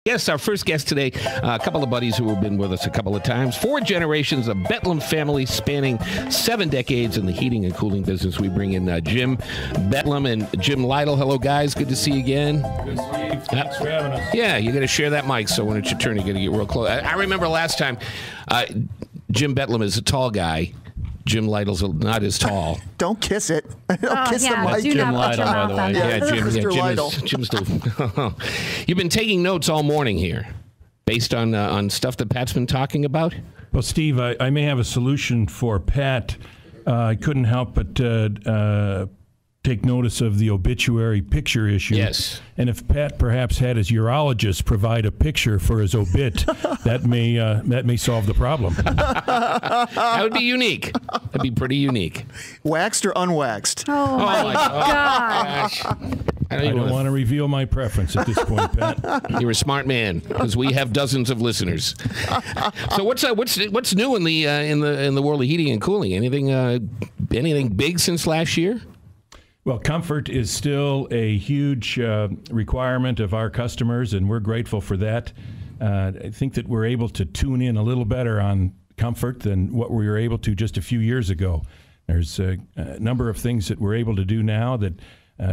Yes, our first guest today, a couple of buddies who have been with us a couple of times. 4 generations of Betlem family spanning 7 decades in the heating and cooling business. We bring in Jim Betlem and Jim Lytle. Hello, guys. Good to see you again. Good to see you. Thanks for having us. Yeah, you're going to share that mic, so when it's your turn, you're going to get real close. I remember last time, Jim Betlem is a tall guy. Jim Lytle's not as tall. Don't kiss it. Don't kiss the mic. Jim Lytle, by the way. Yeah, Jim Lytle. Jim's still. You've been taking notes all morning here, based on stuff that Pat's been talking about. Well, Steve, I may have a solution for Pat. I couldn't help but take notice of the obituary picture issue. Yes. And if Pat perhaps had his urologist provide a picture for his obit, that may solve the problem. That would be unique. That'd be pretty unique. Waxed or unwaxed? Oh my gosh. I I don't want to reveal my preference at this point, Pat. You're a smart man, because we have dozens of listeners. So what's new in the world of heating and cooling? Anything big since last year? Well, comfort is still a huge requirement of our customers, and we're grateful for that. I think that we're able to tune in a little better on comfort than what we were able to just a few years ago. There's a number of things that we're able to do now that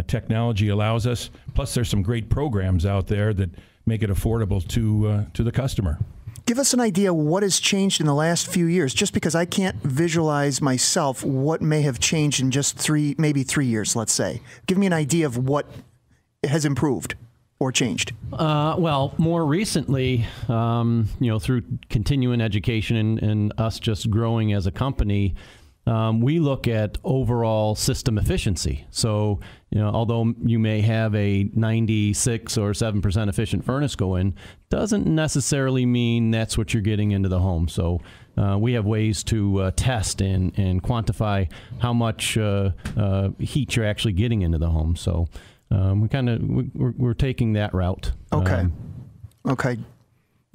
technology allows us. Plus, there's some great programs out there that make it affordable to the customer. Give us an idea what has changed in the last few years, just because I can't visualize myself what may have changed in just maybe 3 years, let's say. Give me an idea of what has improved or changed. Well, more recently, through continuing education and us just growing as a company, we look at overall system efficiency. So, although you may have a 96 or 7% efficient furnace go in, doesn't necessarily mean that's what you're getting into the home. So we have ways to test and quantify how much heat you're actually getting into the home. So we're taking that route. Okay. Okay.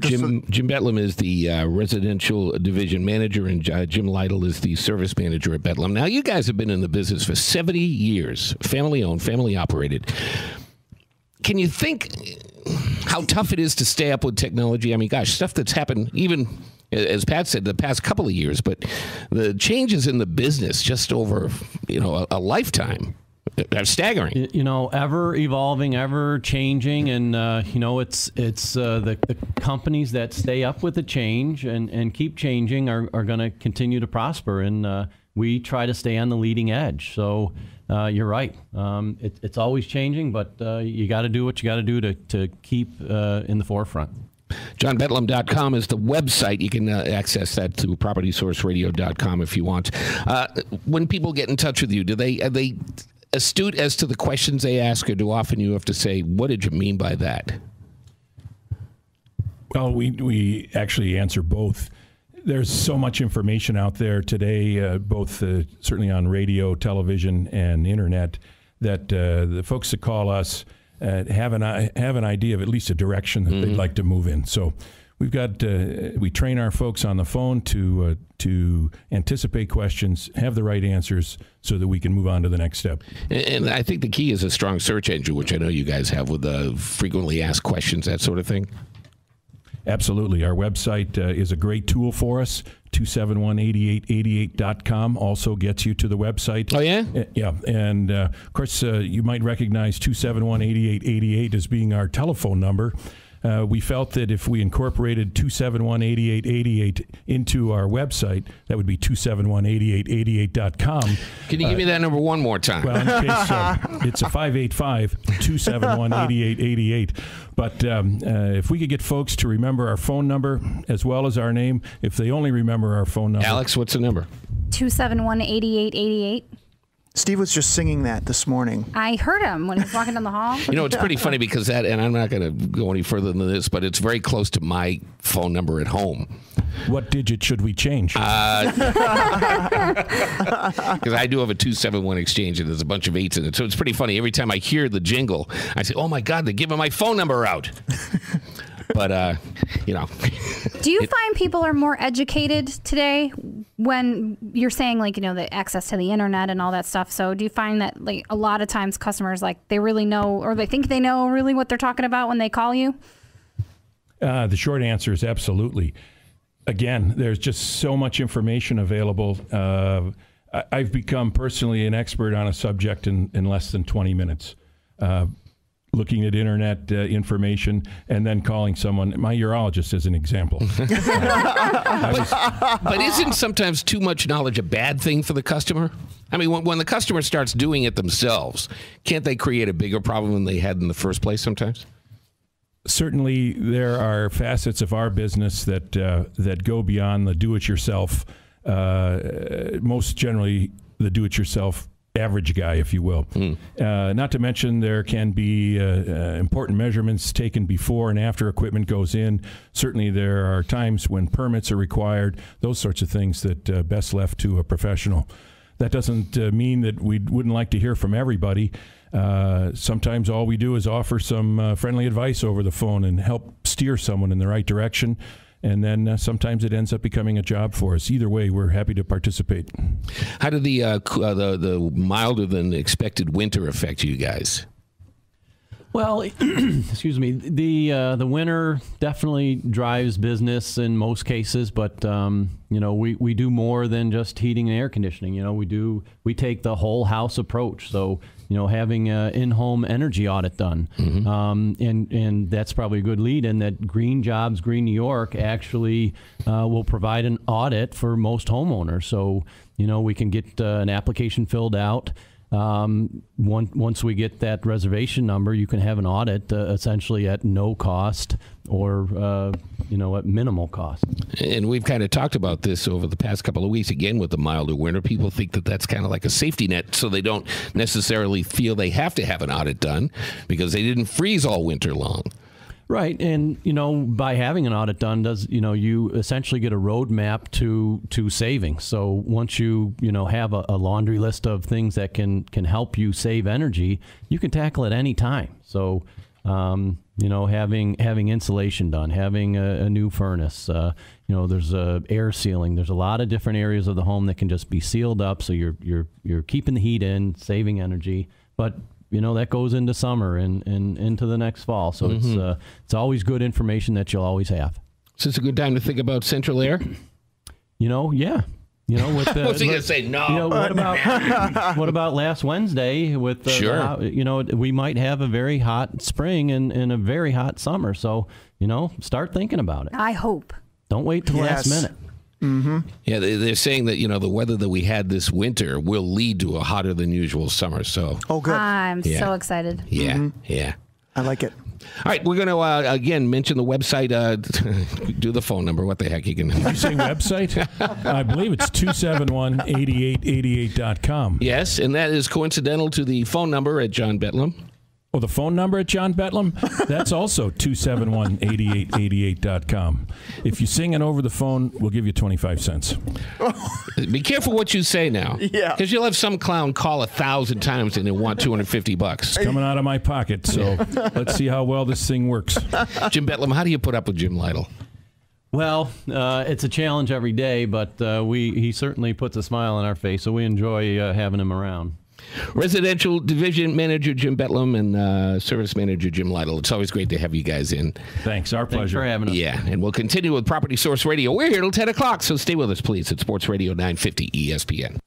Jim Betlem is the residential division manager, and Jim Lytle is the service manager at Betlem. Now, you guys have been in the business for 70 years, family-owned, family-operated. Can you think how tough it is to stay up with technology? I mean, gosh, stuff that's happened even, as Pat said, the past couple of years, but the changes in the business just over, a lifetime. They're staggering. Ever evolving, ever changing, and it's the companies that stay up with the change and keep changing are going to continue to prosper, and we try to stay on the leading edge. So you're right. It's always changing, but you got to do what you got to do to keep in the forefront. JohnBetlem.com is the website. You can access that through PropertySourceRadio.com if you want. When people get in touch with you, are they astute as to the questions they ask, or do often you have to say, what did you mean by that? Well, we actually answer both. There's so much information out there today, both certainly on radio, television, and internet, that the folks that call us have an idea of at least a direction that they'd like to move in. So we've got we train our folks on the phone to anticipate questions, have the right answers, so that we can move on to the next step. And I think the key is a strong search engine, which I know you guys have with frequently asked questions, that sort of thing. Absolutely. Our website is a great tool for us. 271-8888.com also gets you to the website. Oh, yeah? Yeah. And, of course, you might recognize 271-8888 as being our telephone number. We felt that if we incorporated 271-8888 into our website, that would be 271-8888.com. Can you give me that number one more time? Well, in case it's a 585-271-8888. But if we could get folks to remember our phone number as well as our name, if they only remember our phone number. Alex, what's the number? 271-8888. Steve was just singing that this morning. I heard him when he was walking down the hall. It's pretty funny because and I'm not going to go any further than this, but it's very close to my phone number at home. What digit should we change? Because I do have a 271 exchange, and there's a bunch of 8s in it. So it's pretty funny. Every time I hear the jingle, I say, oh, my God, they're giving my phone number out. But, Do you find people are more educated today when you're saying, the access to the internet and all that stuff? So do you find that, a lot of times customers, they really know, or they think they know really what they're talking about when they call you? The short answer is absolutely. Again, there's just so much information available. I've become personally an expert on a subject in less than 20 minutes. Looking at internet information and then calling someone, my urologist as an example. But isn't sometimes too much knowledge a bad thing for the customer? I mean, when the customer starts doing it themselves, can't they create a bigger problem than they had in the first place sometimes? Certainly, there are facets of our business that go beyond the do-it-yourself. Most generally, the do-it-yourself average guy, if you will. Not to mention there can be important measurements taken before and after equipment goes in. Certainly, there are times when permits are required. Those sorts of things that best left to a professional. That doesn't mean that we wouldn't like to hear from everybody. Sometimes all we do is offer some friendly advice over the phone and help steer someone in the right direction. And then sometimes it ends up becoming a job for us. Either way, we're happy to participate. How did the milder than expected winter affect you guys? Well, excuse me. The winter definitely drives business in most cases, but we do more than just heating and air conditioning. We take the whole house approach. So having an in-home energy audit done, and that's probably a good lead in that Green Jobs, Green New York actually will provide an audit for most homeowners. So we can get an application filled out. Once we get that reservation number, you can have an audit essentially at no cost or at minimal cost. And we've kind of talked about this over the past couple of weeks. Again, with the milder winter, people think that that's kind of like a safety net, so they don't necessarily feel they have to have an audit done because they didn't freeze all winter long. Right, and by having an audit done, you essentially get a roadmap to saving. So once you have a laundry list of things that can help you save energy, you can tackle it any time. So having insulation done, having a new furnace, there's air sealing. There's a lot of different areas of the home that can just be sealed up, so you're keeping the heat in, saving energy, but that goes into summer and into the next fall. So it's always good information that you'll always have. So it's a good time to think about central air? Yeah. With the, what's he going to say? No. What about last Wednesday with sure. We might have a very hot spring and a very hot summer. So, start thinking about it. I hope. Don't wait till the last minute. Mm-hmm. Yeah, they're saying that the weather that we had this winter will lead to a hotter than usual summer. So, good. I'm so excited. Yeah, yeah. I like it. All right, we're going to again mention the website. Do the phone number. What the heck you can? Did you say website? I believe it's 271-8888.com. Yes, and that is coincidental to the phone number at John Betlem. Oh, the phone number at John Betlem? That's also 271-8888.com. If you sing it over the phone, we'll give you 25 cents. Be careful what you say now. Yeah. Because you'll have some clown call 1,000 times and they want $250. It's coming out of my pocket, so let's see how well this thing works. Jim Betlem, how do you put up with Jim Lytle? Well, it's a challenge every day, but he certainly puts a smile on our face, so we enjoy having him around. Residential Division Manager Jim Betlem and Service Manager Jim Lytle. It's always great to have you guys in. Thanks. Our pleasure. Thanks for having us. Yeah, and we'll continue with Property Source Radio. We're here till 10 o'clock, so stay with us, please, at Sports Radio 950 ESPN.